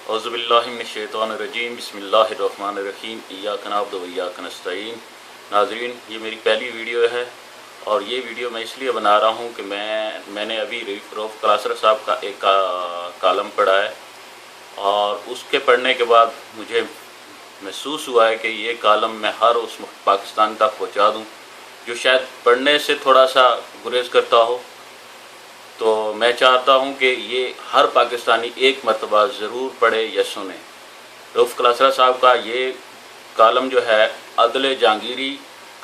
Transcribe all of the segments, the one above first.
औज़ुबिल्लाहिमिनश्शैतानिर्रजीम बिस्मिल्लाहिर्रहमानिर्रहीम इय्याक नअब्दु व इय्याक नस्तईन। नाज़रीन, ये मेरी पहली वीडियो है और ये वीडियो मैं इसलिए बना रहा हूँ कि मैंने अभी रऊफ़ क्लासर साहब का एक कालम पढ़ा है और उसके पढ़ने के बाद मुझे महसूस हुआ है कि ये कालम मैं हर उस पाकिस्तान तक पहुँचा दूँ जो शायद पढ़ने से थोड़ा सा गुरेज़ करता हो। तो मैं चाहता हूं कि ये हर पाकिस्तानी एक मरतबा ज़रूर पढ़े या सुने। रऊफ़ क्लासर साहब का ये कालम जो है अदल जहांगीरी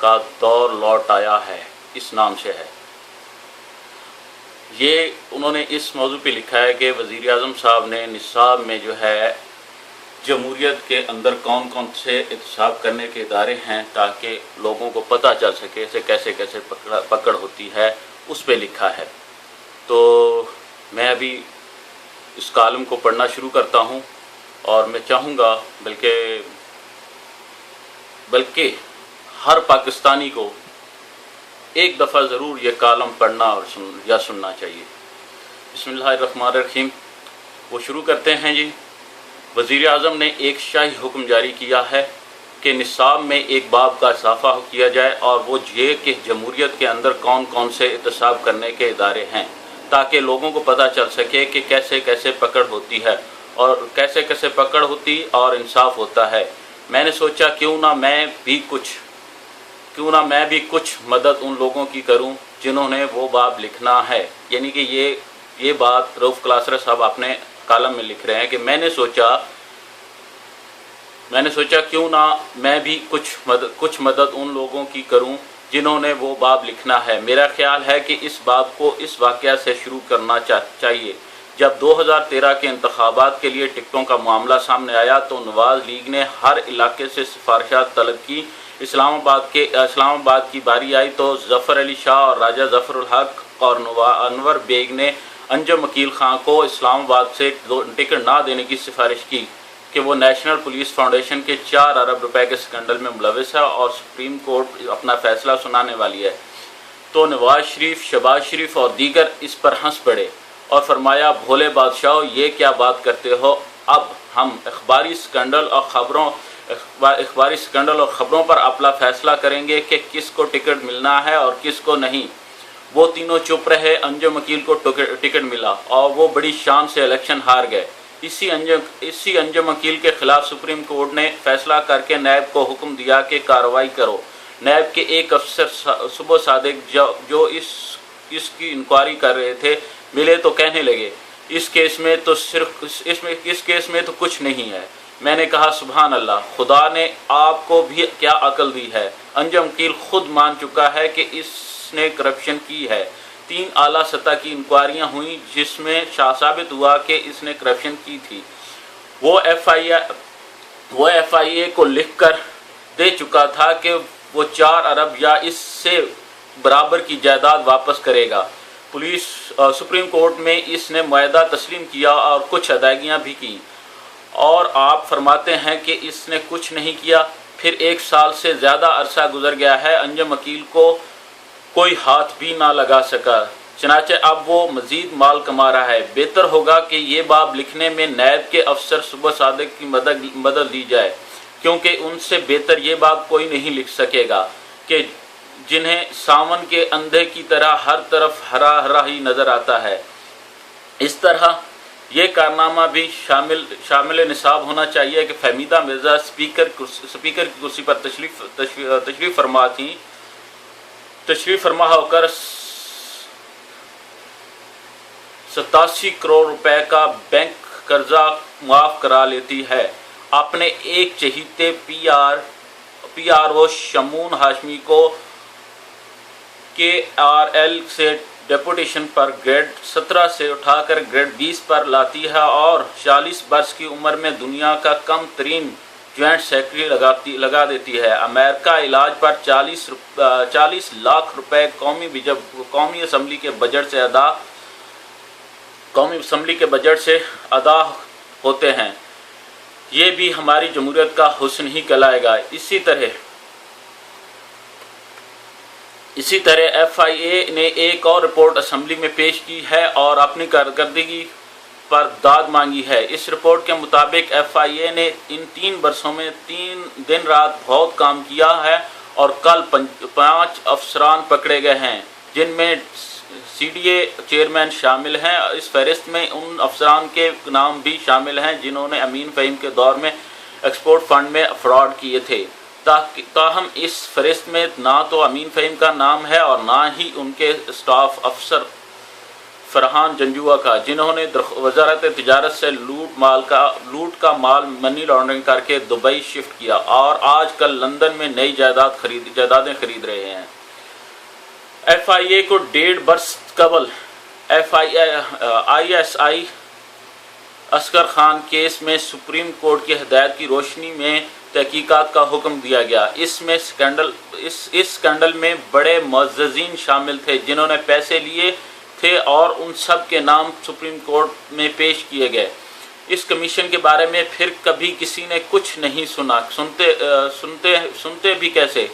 का दौर लौट आया है, इस नाम से है। ये उन्होंने इस मौजू पे लिखा है कि वज़ीर आज़म साहब ने निसाब में जो है जमहूरियत के अंदर कौन कौन से एहतसाब करने के इदारे हैं ताकि लोगों को पता चल सके इसे कैसे कैसे पकड़ होती है, उस पर लिखा है। तो मैं अभी इस कालम को पढ़ना शुरू करता हूं और मैं चाहूँगा बल्कि हर पाकिस्तानी को एक दफ़ा ज़रूर ये कालम पढ़ना और सुनना चाहिए। बिस्मिल्लाहिर्रहमानिर्रहीम। वो शुरू करते हैं जी। वज़ीर आज़म ने एक शाही हुक्म जारी किया है कि निसाब में एक बाब का इजाफा किया जाए और वो ये कि जमहूरियत के अंदर कौन कौन से एहतसाब करने के इदारे हैं ताकि लोगों को पता चल सके कि कैसे कैसे पकड़ होती है और कैसे कैसे पकड़ होती और इंसाफ होता है। मैंने सोचा क्यों ना मैं भी कुछ मदद उन लोगों की करूं जिन्होंने वो बाब लिखना है। यानी कि ये बात रऊफ़ क्लासर साहब अपने कालम में लिख रहे हैं कि मैंने सोचा क्यों ना मैं भी कुछ मदद उन लोगों की करूं जिन्होंने वो बाब लिखना है। मेरा ख्याल है कि इस बाब को इस वाक़या से शुरू करना चाहिए। जब 2013 के इंतखाबात के लिए टिकटों का मामला सामने आया तो नवाज़ लीग ने हर इलाके से सिफारिशात तलब की। इस्लामाबाद की बारी आई तो ज़फ़र अली शाह और राजा ज़फ़रुल हक और अनवर बेग ने अंजम अकील ख़ान को इस्लामाबाद से टिकट ना देने की सिफारिश की कि वो नेशनल पुलिस फाउंडेशन के 4 अरब रुपए के स्कैंडल में मुलविस है और सुप्रीम कोर्ट अपना फैसला सुनाने वाली है। तो नवाज शरीफ, शहबाज शरीफ और दीगर इस पर हंस पड़े और फरमाया, भोले बादशाह ये क्या बात करते हो, अब हम अखबारी स्कैंडल और ख़बरों पर अपना फैसला करेंगे कि किसको टिकट मिलना है और किसको नहीं। वो तीनों चुप रहे। अंजम अकील को टिकट मिला और वो बड़ी शान से इलेक्शन हार गए। इसी अंजम अकील के खिलाफ सुप्रीम कोर्ट ने फैसला करके नैब को हुक्म दिया कि कार्रवाई करो। नैब के एक अफसर सुबह सादिक जो इसकी इंक्वायरी कर रहे थे मिले तो कहने लगे, इस केस में तो कुछ नहीं है। मैंने कहा, सुभान अल्लाह, खुदा ने आपको भी क्या अकल दी है। अंजम अकील खुद मान चुका है कि इसने करप्शन की है। 3 आला सतह की इंक्वायरियाँ हुई जिसमें साबित हुआ कि इसने करप्शन की थी। वो FIA को लिखकर दे चुका था कि वो 4 अरब या इससे बराबर की जायदाद वापस करेगा। सुप्रीम कोर्ट में इसने मुआहदा तस्लीम किया और कुछ अदायगियाँ भी की और आप फरमाते हैं कि इसने कुछ नहीं किया। फिर 1 साल से ज़्यादा अरसा गुजर गया है, अंजम अकील को कोई हाथ भी ना लगा सका। चनाचे अब वो मज़ीद माल कमा रहा है। बेहतर होगा कि ये बाब लिखने में नैब के अफसर सुबह सादिक की मदद ली जाए, क्योंकि उनसे बेहतर ये बाब कोई नहीं लिख सकेगा कि जिन्हें सावन के अंधे की तरह हर तरफ हरा हरा ही नज़र आता है। इस तरह ये कारनामा भी शामिल निसाब होना चाहिए कि फहमीदा मिर्ज़ा स्पीकर की कुर्सी पर तशरीफ फरमा होकर 87 करोड़ रुपए का बैंक कर्जा माफ़ करा लेती है। आपने एक चहीते PRO शमून हाशमी को KRL से डेपुटेशन पर ग्रेड 17 से उठाकर ग्रेड 20 पर लाती है और 40 वर्ष की उम्र में दुनिया का कम तरीन ज्वाइंट सेक्रेटरी लगा देती है। अमेरिका इलाज पर 40 लाख रुपए कौमी असम्बली के बजट से अदा होते हैं। ये भी हमारी जमहूरियत का हुस्न ही कहलाएगा। इसी तरह FIA ने एक और रिपोर्ट असम्बली में पेश की है और अपनी कारकर्दगी پر داد مانگی ہے۔ اس رپورٹ کے مطابق FIA نے ان 3 برسوں میں 3 دن رات بہت کام کیا ہے اور کل 5 افسران پکڑے گئے ہیں، جن میں CDA چیئرمین شامل ہیں۔ اس فہرست میں ان افسران کے نام بھی شامل ہیں جنہوں نے امین فہیم کے دور میں ایکسپورٹ فنڈ میں فراڈ کیے تھے۔ تاہم اس فہرست میں نہ تو امین فہیم کا نام ہے اور نہ ہی ان کے اسٹاف افسر فرحان جنجوعہ کا، جنہوں نے وزارت تجارت سے لوٹ کا مال منی لانڈرنگ کر کے دبئی شفٹ کیا اور آج کل لندن میں نئی جائیدادیں خرید رہے ہیں۔ FIA کو 1.5 برس قبل ISI اصغر خان کیس میں سپریم کورٹ کی ہدایت کی روشنی میں تحقیقات کا حکم دیا گیا۔ اس اسکینڈل میں بڑے معززین شامل تھے جنہوں نے پیسے لیے تھے اور ان سب کے نام سپریم کورٹ میں پیش کیے گئے۔ اس کمیشن کے بارے میں پھر کبھی کسی نے کچھ نہیں سنا۔ سنتے بھی کیسے؟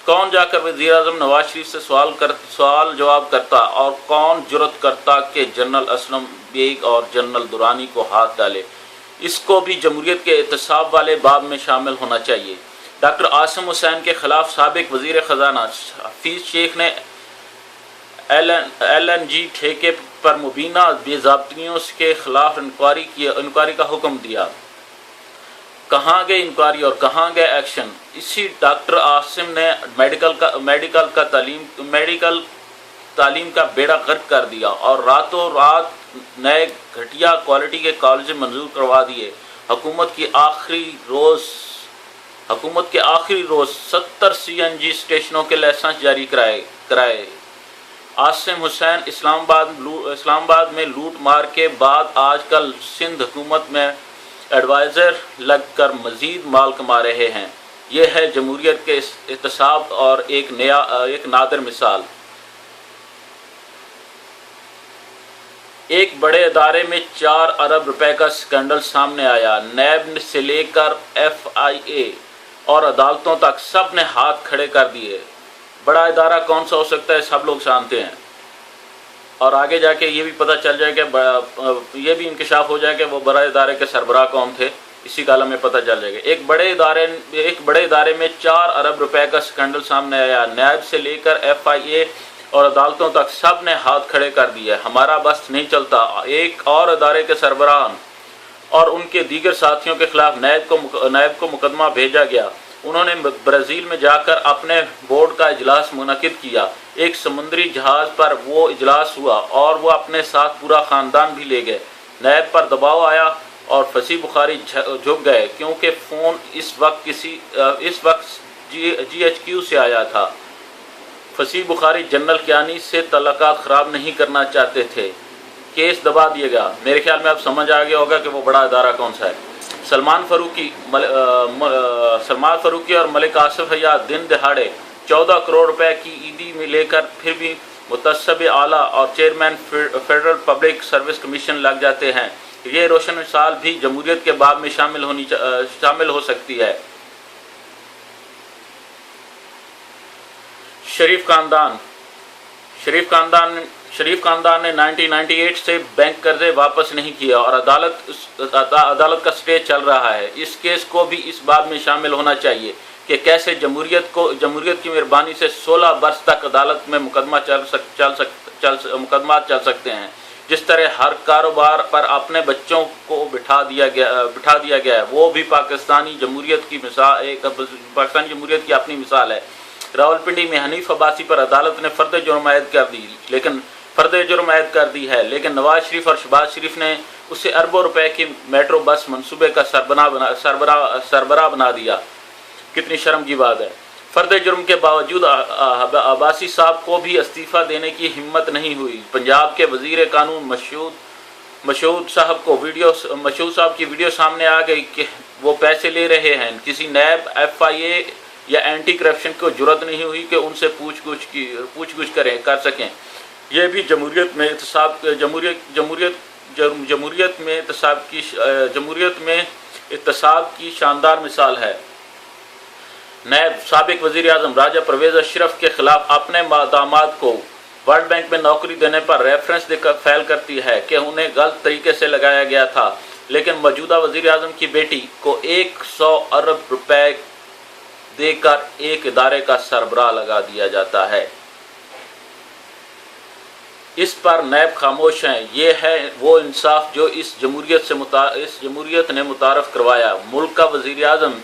کون جا کر وزیر اعظم نواز شریف سے سوال جواب کرتا اور کون جرأت کرتا کہ جنرل اسلم بیگ اور جنرل درانی کو ہاتھ ڈالے؟ اس کو بھی جمہوریت کے احتساب والے باب میں شامل ہونا چاہیے۔ ڈاکٹر عاصم حسین کے خلاف سابق وزیر خزانہ حفیظ شیخ نے LNG ٹھیکے پر مبینہ بے ضابطگیوں کے خلاف انکوائری کا حکم دیا۔ کہاں گئی انکوائری اور کہاں گئے ایکشن؟ اسی ڈاکٹر عاصم نے میڈیکل تعلیم کا بیڑا غرق کر دیا اور راتوں رات نئے گھٹیا کوالٹی کے کالج منظور کروا دیے۔ حکومت کے آخری روز 70 CNG اسٹیشنوں کے لائسنس جاری کرائے۔ عاصم حسین اسلام آباد میں لوٹ مار کے بعد آج کل سندھ حکومت میں ایڈوائزر لگ کر مزید مال کما رہے ہیں۔ یہ ہے جمہوریت کے احتساب اور ایک نادر مثال۔ ایک بڑے ادارے میں 4 ارب روپے کا اسکینڈل سامنے آیا۔ نیب سے لے کر FIA اور عدالتوں تک سب نے ہاتھ کھڑے کر دیے۔ بڑا ادارہ کون سا ہو سکتا ہے سب لوگ جانتے ہیں، اور آگے جا کے یہ بھی پتہ چل جائے کہ یہ بھی انکشاف ہو جائے کہ وہ بڑے ادارے کے سربراہ کون تھے، اسی کالم میں پتہ چل جائے گا۔ ایک بڑے ادارے میں 4 ارب روپے کا اسکینڈل سامنے آیا۔ نیب سے لے کر FIA اور عدالتوں تک سب نے ہاتھ کھڑے کر دیے۔ ہمارا بس نہیں چلتا۔ ایک اور ادارے کے سربراہان اور ان کے دیگر ساتھیوں کے خلاف نیب کو مقدمہ بھیجا گیا۔ انہوں نے برازیل میں جا کر اپنے بورڈ کا اجلاس منعقد کیا۔ ایک سمندری جہاز پر وہ اجلاس ہوا اور وہ اپنے ساتھ پورا خاندان بھی لے گئے۔ نیب پر دباؤ آیا اور فصیح بخاری جھک گئے کیونکہ فون اس وقت GHQ سے آیا تھا۔ فصیح بخاری جنرل کیانی سے تعلقات خراب نہیں کرنا چاہتے تھے۔ کیس دبا دیا گیا۔ میرے خیال میں اب سمجھ آ گیا ہوگا کہ وہ بڑا ادارہ کون سا ہے۔ سلمان فاروقی اور ملک آصف حیات دن دہاڑے 14 کروڑ روپے کی عیدی میں لے کر پھر بھی متعصب اعلیٰ اور chairman federal public service commission لگ جاتے ہیں۔ یہ روشن مثال بھی جمہوریت کے باب میں شامل ہو سکتی ہے۔ شریف خاندان نے 1998 سے بینک قرضے واپس نہیں کیا اور عدالت کا سٹے چل رہا ہے۔ اس کیس کو بھی اس باب میں شامل ہونا چاہیے کہ کیسے جمہوریت کی مہربانی سے 16 برس تک عدالت میں مقدمات چل سکتے ہیں۔ جس طرح ہر کاروبار پر اپنے بچوں کو بٹھا دیا گیا ہے، وہ بھی پاکستانی جمہوریت کی اپنی مثال ہے۔ راولپنڈی میں حنیف عباسی پر عدالت نے فرد جرم عائد کر دی ہے، لیکن نواز شریف اور شہباز شریف نے اسے اربوں روپے کی میٹرو بس منصوبے کا سربراہ بنا دیا۔ کتنی شرم کی بات ہے۔ فرد جرم کے باوجود عباسی صاحب کو بھی استعفیٰ دینے کی ہمت نہیں ہوئی۔ پنجاب کے وزیر قانون مشہود صاحب کی ویڈیو سامنے آ گئی کہ وہ پیسے لے رہے ہیں۔ کسی نیب FIA یا اینٹی کرپشن کو جرأت نہیں ہوئی کہ ان سے پوچھ گچھ کر سکیں۔ یہ بھی جمہوریت میں احتساب کی شاندار مثال ہے۔ نیب سابق وزیر اعظم راجہ پرویز اشرف کے خلاف اپنے داماد کو वर्ल्ड बैंक में नौकरी देने पर रेफरेंस फैल करती है कि उन्हें गलत तरीके से लगाया गया था, लेकिन मौजूदा वजीर आजम की बेटी को 100 अरब रुपए देकर एक इदारे का सरबराह लगा दिया जाता है। इस पर नैब खामोश हैं। ये है वो इंसाफ जो इस जमहूरियत ने मुतारफ़ करवाया। मुल्क का वज़ीर आज़म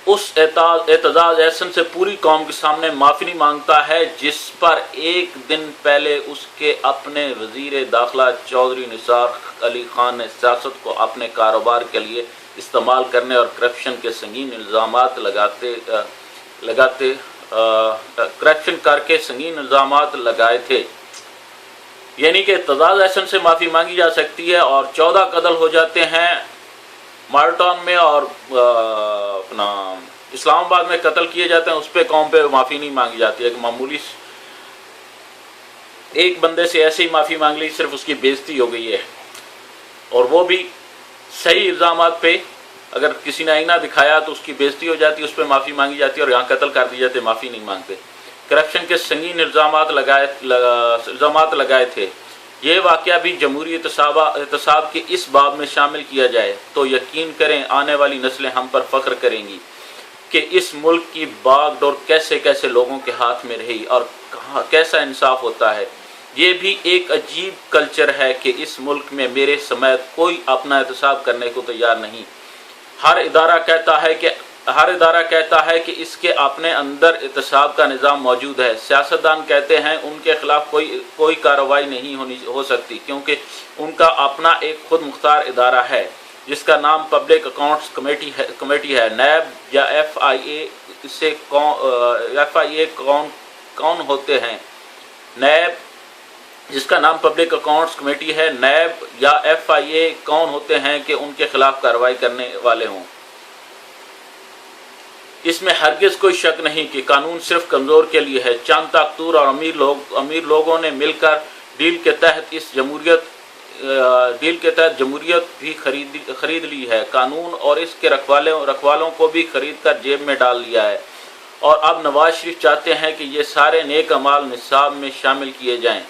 उस एतजाज़ एहसन से पूरी कौम के सामने माफ़ी नहीं मांगता है जिस पर एक दिन पहले उसके अपने वज़ीर दाखिला चौधरी निसार अली खान ने सियासत को अपने कारोबार के लिए इस्तेमाल करने और करप्शन के संगीन इल्ज़ामात करप्शन करके संगीन इल्ज़ामात लगाए थे। यानी कि एतजाज़ एहसन से माफ़ी मांगी जा सकती है और 14 कत्ल हो जाते हैं माल्टान में और अपना इस्लामाबाद में कत्ल किए जाते हैं, उस पर कौम पे माफ़ी नहीं मांगी जाती है कि मामूली एक बंदे से ऐसे ही माफ़ी मांग ली, सिर्फ उसकी बेइज्जती हो गई है और वो भी सही इल्ज़ामात पे। अगर किसी ने आईना दिखाया तो उसकी बेइज्जती हो जाती है, उस पर माफ़ी मांगी जाती है और यहाँ कत्ल कर दिए जाते, माफ़ी नहीं मांगते। करप्शन के संगीन इल्ज़ामात लगाए थे। ये वाक़या भी जमहूरी एहतसाब के इस बाब में शामिल किया जाए तो यकीन करें आने वाली नस्लें हम पर फ़ख्र करेंगी कि इस मुल्क की बागडोर कैसे कैसे लोगों के हाथ में रही और कैसा इंसाफ होता है। ये भी एक अजीब कल्चर है कि इस मुल्क में मेरे समेत कोई अपना एहतसाब करने को तैयार नहीं। हर इदारा कहता है कि इसके अपने अंदर एहतसाब का निज़ाम मौजूद है। सियासतदान कहते हैं उनके खिलाफ कोई कार्रवाई नहीं हो सकती क्योंकि उनका अपना एक खुद मुख्तार इदारा है जिसका नाम पब्लिक अकाउंट्स कमेटी है। नैब या FIA कौन होते हैं? नैब जिसका नाम पब्लिक अकाउंट्स कमेटी है, नैब या FIA कौन होते हैं कि उनके खिलाफ कार्रवाई करने वाले हों? इसमें हरगिज़ कोई शक नहीं कि कानून सिर्फ कमज़ोर के लिए है। चंद ताकतवर और अमीर लोगों ने मिलकर डील के तहत जमहूरियत भी खरीद ली है। कानून और इसके रखवालों को भी खरीद कर जेब में डाल लिया है और अब नवाज शरीफ चाहते हैं कि ये सारे नेक अमाल निसाब में शामिल किए जाएं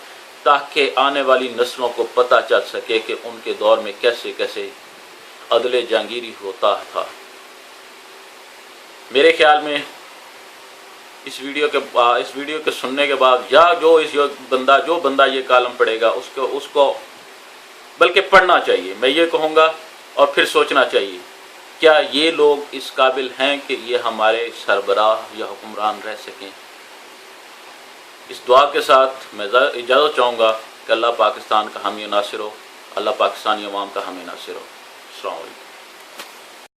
ताकि आने वाली नस्लों को पता चल सके कि उनके दौर में कैसे कैसे अदले जहांगीरी होता था। मेरे ख्याल में इस वीडियो के सुनने के बाद या जो बंदा ये कालम पढ़ेगा उसको बल्कि पढ़ना चाहिए, मैं ये कहूँगा, और फिर सोचना चाहिए क्या ये लोग इस काबिल हैं कि ये हमारे सरबराह या हुक्मरान रह सकें। इस दुआ के साथ मैं इजाज़त चाहूँगा कि अल्लाह पाकिस्तान का हामी नासिर हो, अल्लाह पाकिस्तानी अवाम का हामी नासिर हो। अस्सलाम वालेकुम।